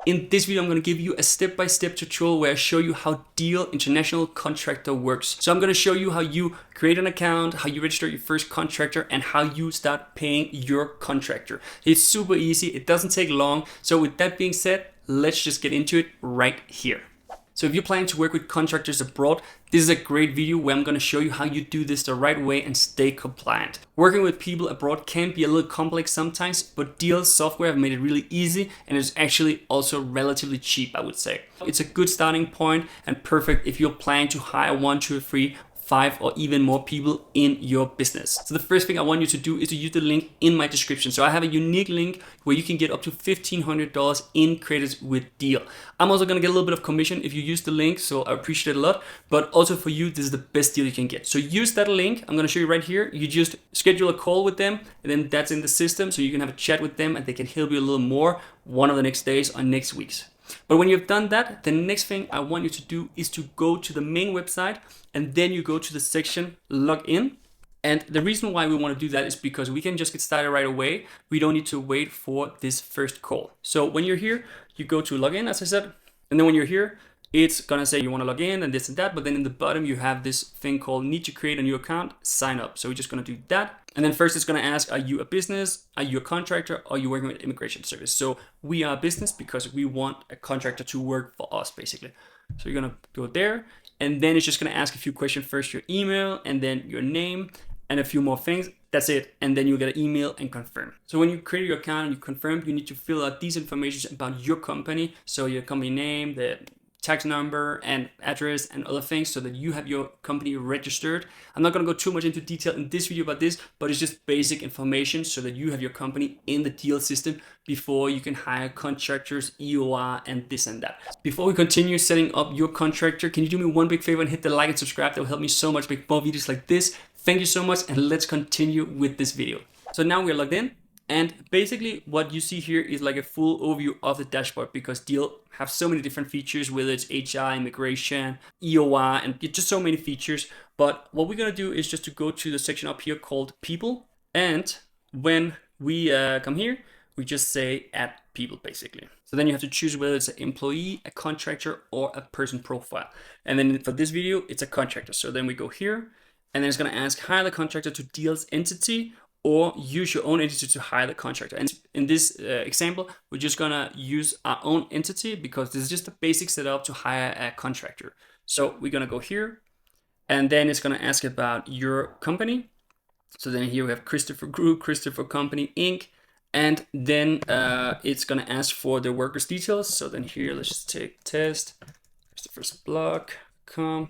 In this video, I'm going to give you a step-by-step tutorial where I show you how Deel International Contractor works. So I'm going to show you how you create an account, how you register your first contractor, and how you start paying your contractor. It's super easy. It doesn't take long. So with that being said, let's just get into it right here. So if you're planning to work with contractors abroad, this is a great video where I'm going to show you how you do this the right way and stay compliant. Working with people abroad can be a little complex sometimes, but Deel's software have made it really easy, and it's actually also relatively cheap, I would say. It's a good starting point and perfect if you're planning to hire 1, 2, 3, 5 or even more people in your business. So the first thing I want you to do is to use the link in my description. So I have a unique link where you can get up to $1,500 in credits with Deel. I'm also gonna get a little bit of commission if you use the link, so I appreciate it a lot. But also for you, this is the best deal you can get. So use that link. I'm gonna show you right here. You just schedule a call with them, and then that's in the system, so you can have a chat with them and they can help you a little more one of the next days or next weeks. But when you've done that, the next thing I want you to do is to go to the main website, and then you go to the section log in. And the reason why we want to do that is because we can just get started right away. We don't need to wait for this first call. So when you're here, you go to login, as I said, and then when you're here, it's gonna say you want to log in and this and that, but then in the bottom you have this thing called need to create a new account, sign up. So we're just gonna do that. And then first it's gonna ask, are you a business? Are you a contractor? Are you working with immigration service? So we are a business because we want a contractor to work for us, basically. So you're gonna go there, and then it's just gonna ask a few questions. First your email, and then your name, and a few more things. That's it. And then you get an email and confirm. So when you create your account and you confirm, you need to fill out these information about your company. So your company name, the tax number and address and other things, so that you have your company registered. I'm not going to go too much into detail in this video about this, but it's just basic information so that you have your company in the Deel system before you can hire contractors, EOR, and this and that. Before we continue setting up your contractor, can you do me one big favor and hit the like and subscribe? That will help me so much make more videos like this. Thank you so much, and let's continue with this video. So now we're logged in. And basically what you see here is like a full overview of the dashboard, because Deel have so many different features, whether it's HR, immigration, EOR, and just so many features. But what we're gonna do is just to go to the section up here called people. And when we come here, we just say add people, basically. So then you have to choose whether it's an employee, a contractor, or a person profile. And then for this video, it's a contractor. So then we go here, and then it's gonna ask hire the contractor to Deel's entity, or use your own entity to hire the contractor. And in this example, we're just gonna use our own entity because this is just a basic setup to hire a contractor. So we're gonna go here, and then it's gonna ask about your company. So then here we have Christopher Group, Christopher Company, Inc. And then it's gonna ask for the workers' details. So then here, let's just take test, Christopher's blog.com,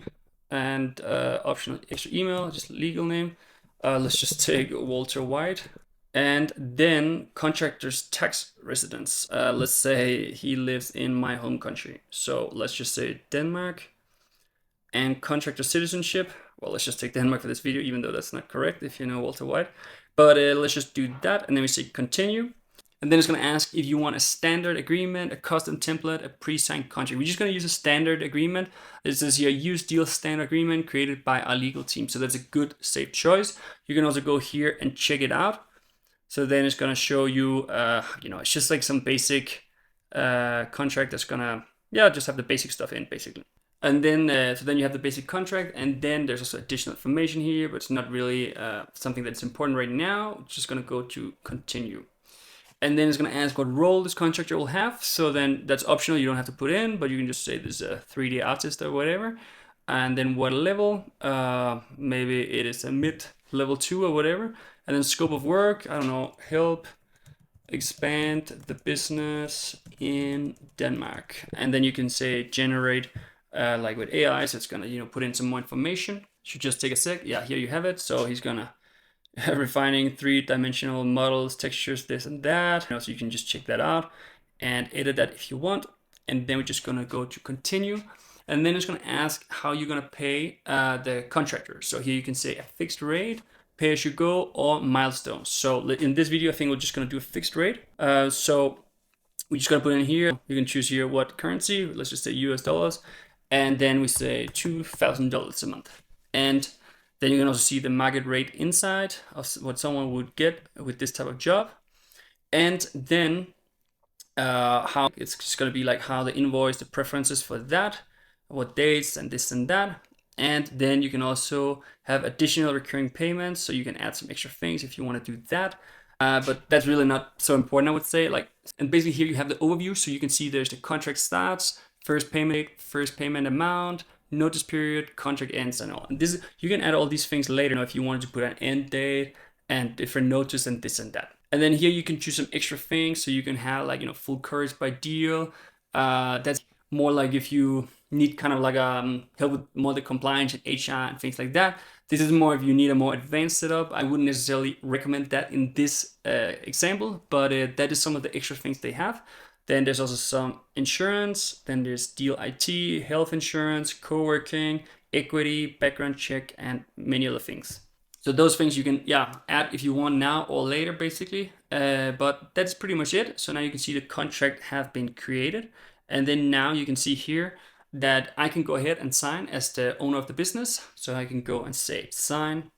and optional extra email, just legal name. Let's just take Walter White, and then contractor's tax residence. Let's say he lives in my home country. So let's just say Denmark. And contractor citizenship. Well, let's just take Denmark for this video, even though that's not correct if you know Walter White. But let's just do that, and then we say continue. And then it's going to ask if you want a standard agreement, a custom template, a pre-signed contract. We're just going to use a standard agreement. It says here, use Deel standard agreement created by our legal team. So that's a good, safe choice. You can also go here and check it out. So then it's going to show you, it's just like some basic contract that's going to, just have the basic stuff in, basically. And then, so then you have the basic contract, and then there's also additional information here, but it's not really something that's important right now. It's just going to go to continue. And then it's going to ask what role this contractor will have. So then that's optional. You don't have to put in, but you can just say this is a 3D artist or whatever. And then what level, maybe it is a mid-level 2 or whatever. And then scope of work, I don't know, help expand the business in Denmark. And then you can say generate like with AI. So it's going to, put in some more information. Should just take a sec. Yeah, here you have it. So he's going to refining 3-dimensional models, textures, this and that. So you can just check that out and edit that if you want. And then we're just gonna go to continue. And then it's gonna ask how you're gonna pay the contractor. So here you can say a fixed rate, pay as you go, or milestones. So in this video, I think we're just gonna do a fixed rate. So we're just gonna put in here, you can choose here what currency, let's just say US dollars. And then we say $2,000 a month. And then you can also see the market rate inside of what someone would get with this type of job. And then how it's just going to be like how the invoice, the preferences for that, what dates and this and that. And then you can also have additional recurring payments, so you can add some extra things if you want to do that. But that's really not so important, I would say. Like, and basically here you have the overview, so you can see there's the contract starts, first payment date, first payment amount, notice period, contract ends, and all. And this, you can add all these things later, if you wanted to put an end date and different notice and this and that. And then here you can choose some extra things, so you can have like, full coverage by Deel. That's more like if you need kind of like help with more the compliance and HR and things like that. This is more if you need a more advanced setup. I wouldn't necessarily recommend that in this example, but that is some of the extra things they have. Then there's also some insurance. Then there's Deel IT, health insurance, co-working, equity, background check, and many other things. So those things you can, add if you want now or later, basically. But that's pretty much it. So now you can see the contract have been created. And then now you can see here that I can go ahead and sign as the owner of the business. So I can go and say sign.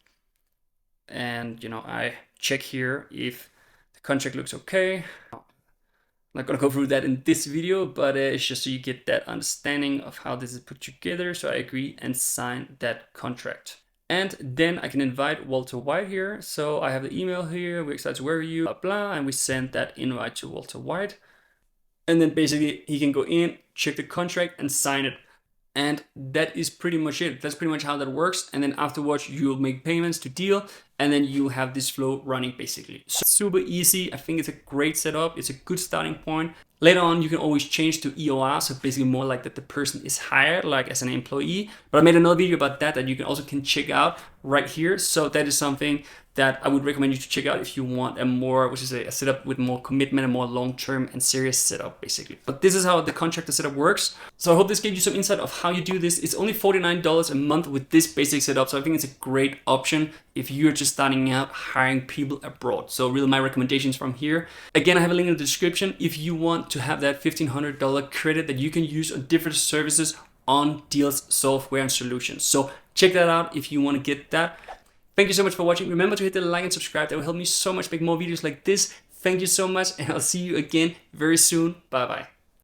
And, I check here if the contract looks okay. I'm not gonna go through that in this video, but it's just so you get that understanding of how this is put together. So I agree and sign that contract. And then I can invite Walter White here. So I have the email here. We're excited to work with you, blah, blah. And we send that invite to Walter White. And then basically he can go in, check the contract and sign it. And that is pretty much it. That's pretty much how that works. And then afterwards you'll make payments to Deel, and then you have this flow running basically. So super easy. I think it's a great setup. It's a good starting point. Later on, you can always change to EOR, so basically more like that the person is hired, like as an employee. But I made another video about that you can also check out right here. So that is something that I would recommend you to check out if you want a more, which is a setup with more commitment and more long-term and serious setup, basically. But this is how the contractor setup works. So I hope this gave you some insight of how you do this. It's only $49 a month with this basic setup. So I think it's a great option if you're just starting out hiring people abroad. So really my recommendations from here. Again, I have a link in the description if you want to have that $1,500 credit that you can use on different services on Deel's software and solutions. So check that out if you want to get that. Thank you so much for watching. Remember to hit the like and subscribe. That will help me so much make more videos like this. Thank you so much, and I'll see you again very soon. Bye bye.